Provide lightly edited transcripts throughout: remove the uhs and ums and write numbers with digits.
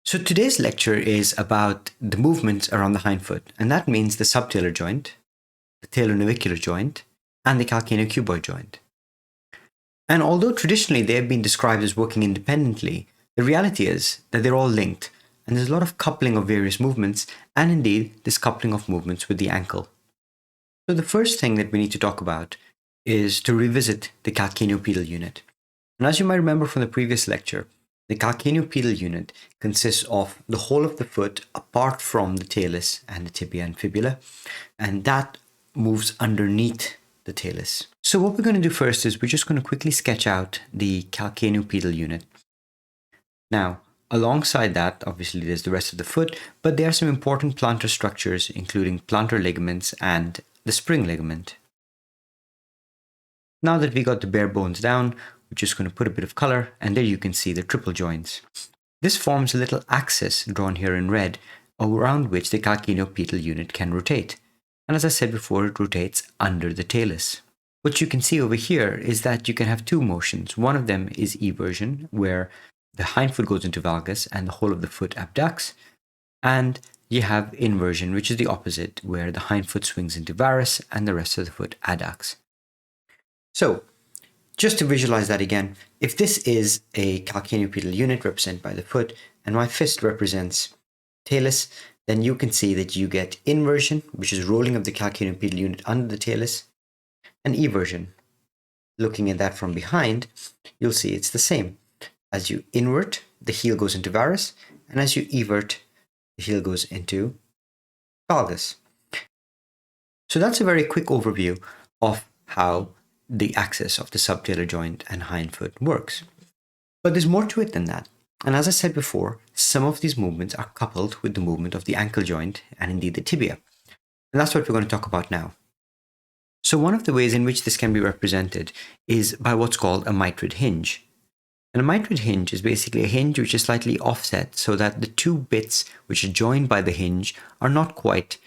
So today's lecture is about the movements around the hindfoot, and that means the subtalar joint, the talonavicular joint, and the calcaneocuboid joint. And although traditionally they have been described as working independently, the reality is that they're all linked, and there's a lot of coupling of various movements, and indeed this coupling of movements with the ankle. So the first thing that we need to talk about is to revisit the calcaneopedal unit. And as you might remember from the previous lecture, the calcaneopedal unit consists of the whole of the foot apart from the talus and the tibia and fibula, and that moves underneath the talus. So what we're going to do first is we're just going to quickly sketch out the calcaneopedal unit. Now, alongside that, obviously there's the rest of the foot, but there are some important plantar structures, including plantar ligaments and the spring ligament. Now that we got the bare bones down, we're just going to put a bit of color, and there you can see the triple joints. This forms a little axis drawn here in red, around which the calcaneopedal unit can rotate. And as I said before, it rotates under the talus. What you can see over here is that you can have two motions. One of them is eversion, where the hindfoot goes into valgus and the whole of the foot abducts. And you have inversion, which is the opposite, where the hindfoot swings into varus and the rest of the foot adducts. So, just to visualize that again, if this is a calcaneopedal unit represented by the foot, and my fist represents talus, then you can see that you get inversion, which is rolling of the calcaneopedal unit under the talus, and eversion. Looking at that from behind, you'll see it's the same. As you invert, the heel goes into varus, and as you evert, the heel goes into valgus. So that's a very quick overview of how the axis of the subtalar joint and hindfoot works. But there's more to it than that. And as I said before, some of these movements are coupled with the movement of the ankle joint and indeed the tibia. And that's what we're going to talk about now. So one of the ways in which this can be represented is by what's called a mitred hinge. And a mitred hinge is basically a hinge which is slightly offset so that the two bits which are joined by the hinge are not quite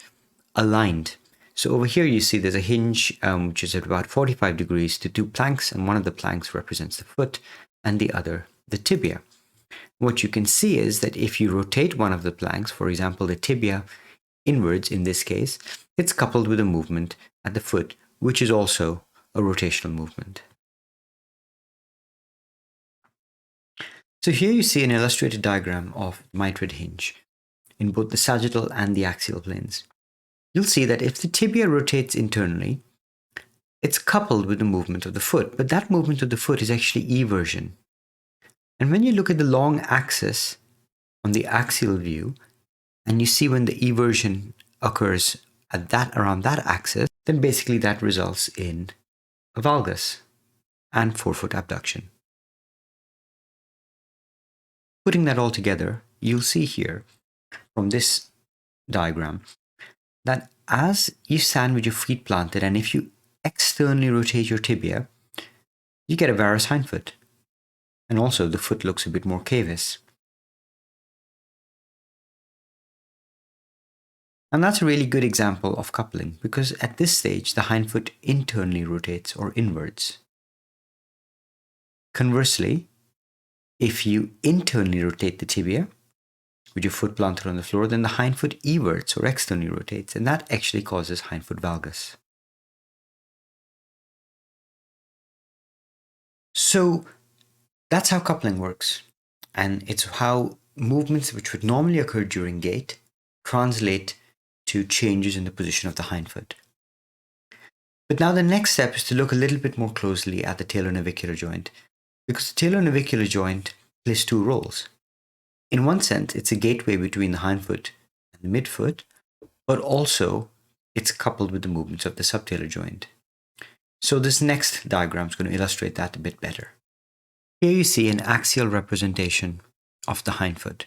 aligned. So over here you see there's a hinge which is at about 45 degrees to two planks, and one of the planks represents the foot and the other the tibia. What you can see is that if you rotate one of the planks, for example the tibia inwards in this case, it's coupled with a movement at the foot, which is also a rotational movement. So here you see an illustrated diagram of mitred hinge in both the sagittal and the axial planes. You'll see that if the tibia rotates internally, it's coupled with the movement of the foot, but that movement of the foot is actually eversion. And when you look at the long axis on the axial view, and you see when the eversion occurs at around that axis, then basically that results in a valgus and forefoot abduction. Putting that all together, you'll see here from this diagram that as you stand with your feet planted, and if you externally rotate your tibia, you get a varus hindfoot. And also the foot looks a bit more cavus. And that's a really good example of coupling, because at this stage the hindfoot internally rotates or inverts. Conversely, if you internally rotate the tibia with your foot planted on the floor, then the hindfoot everts or externally rotates, and that actually causes hindfoot valgus. So that's how coupling works, and it's how movements which would normally occur during gait translate to changes in the position of the hindfoot. But now the next step is to look a little bit more closely at the talonavicular joint, because the talonavicular joint plays two roles. In one sense, it's a gateway between the hindfoot and the midfoot, but also it's coupled with the movements of the subtalar joint. So this next diagram is going to illustrate that a bit better. Here you see an axial representation of the hindfoot.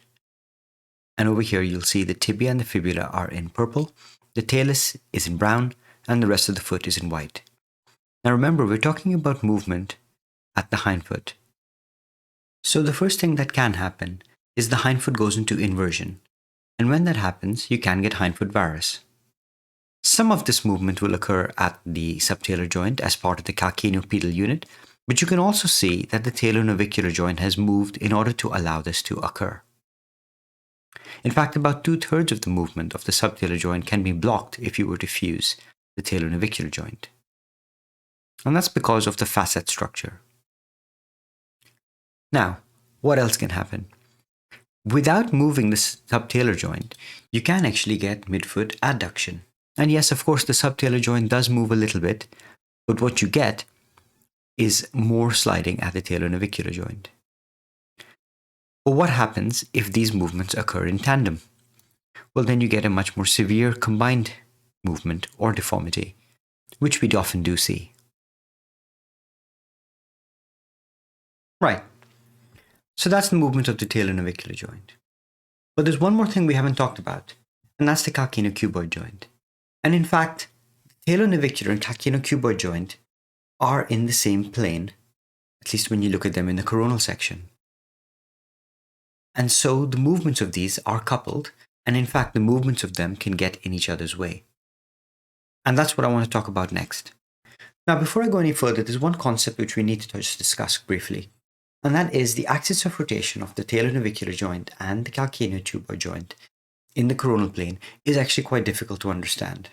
And over here you'll see the tibia and the fibula are in purple, the talus is in brown, and the rest of the foot is in white. Now remember, we're talking about movement at the hindfoot. So the first thing that can happen is the hindfoot goes into inversion, and when that happens, you can get hindfoot varus. Some of this movement will occur at the subtalar joint as part of the calcaneopedal unit, but you can also see that the talonavicular joint has moved in order to allow this to occur. In fact, about 2/3 of the movement of the subtalar joint can be blocked if you were to fuse the talonavicular joint. And that's because of the facet structure. Now, what else can happen? Without moving the subtalar joint, you can actually get midfoot adduction. And yes, of course, the subtalar joint does move a little bit, but what you get is more sliding at the talonavicular joint. But what happens if these movements occur in tandem? Well, then you get a much more severe combined movement or deformity, which we often do see. Right. So that's the movement of the talonavicular joint. But there's one more thing we haven't talked about, and that's the calcaneocuboid joint. And in fact, the talonavicular and calcaneocuboid joint are in the same plane, at least when you look at them in the coronal section. And so the movements of these are coupled, and in fact, the movements of them can get in each other's way. And that's what I want to talk about next. Now, before I go any further, there's one concept which we need to just discuss briefly, and that is the axis of rotation of the talonavicular joint and the calcaneocuboid joint in the coronal plane is actually quite difficult to understand.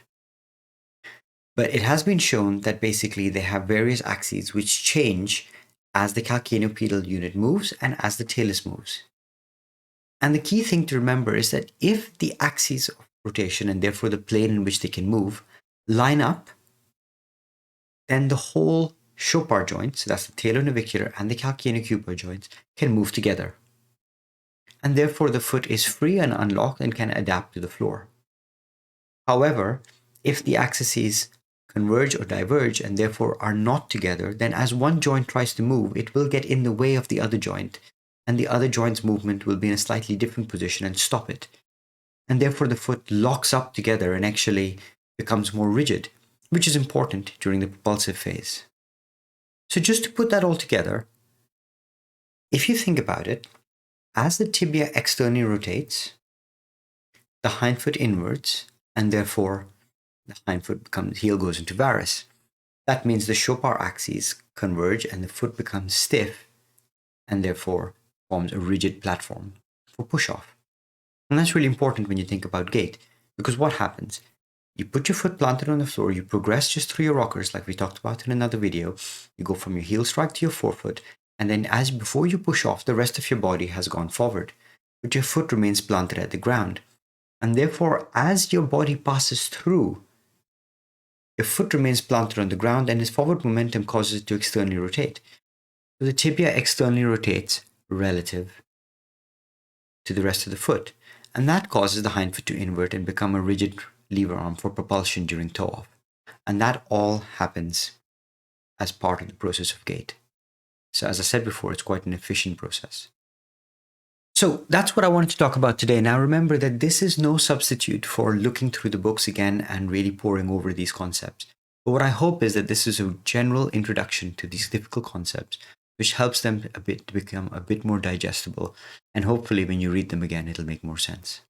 But it has been shown that basically they have various axes which change as the calcaneopedal unit moves and as the talus moves. And the key thing to remember is that if the axes of rotation, and therefore the plane in which they can move, line up, then the whole Chopart joint, so that's the talonavicular and the calcaneocuboid joints, can move together. And therefore the foot is free and unlocked and can adapt to the floor. However, if the axes converge or diverge and therefore are not together, then as one joint tries to move, it will get in the way of the other joint, and the other joint's movement will be in a slightly different position and stop it. And therefore the foot locks up together and actually becomes more rigid, which is important during the propulsive phase. So just to put that all together, if you think about it, as the tibia externally rotates, the hindfoot inwards, and therefore the hindfoot heel goes into varus. That means the Chopart axes converge and the foot becomes stiff and therefore forms a rigid platform for push-off. And that's really important when you think about gait, because what happens? You put your foot planted on the floor, you progress just through your rockers like we talked about in another video. You go from your heel strike to your forefoot, and then before you push off, the rest of your body has gone forward, but your foot remains planted at the ground. And therefore, as your body passes through, your foot remains planted on the ground and its forward momentum causes it to externally rotate. So the tibia externally rotates relative to the rest of the foot, and that causes the hindfoot to invert and become a rigid lever arm for propulsion during toe-off. And that all happens as part of the process of gait. So as I said before, it's quite an efficient process. So that's what I wanted to talk about today. Now remember that this is no substitute for looking through the books again and really poring over these concepts. But what I hope is that this is a general introduction to these difficult concepts, which helps them to become a bit more digestible. And hopefully when you read them again, it'll make more sense.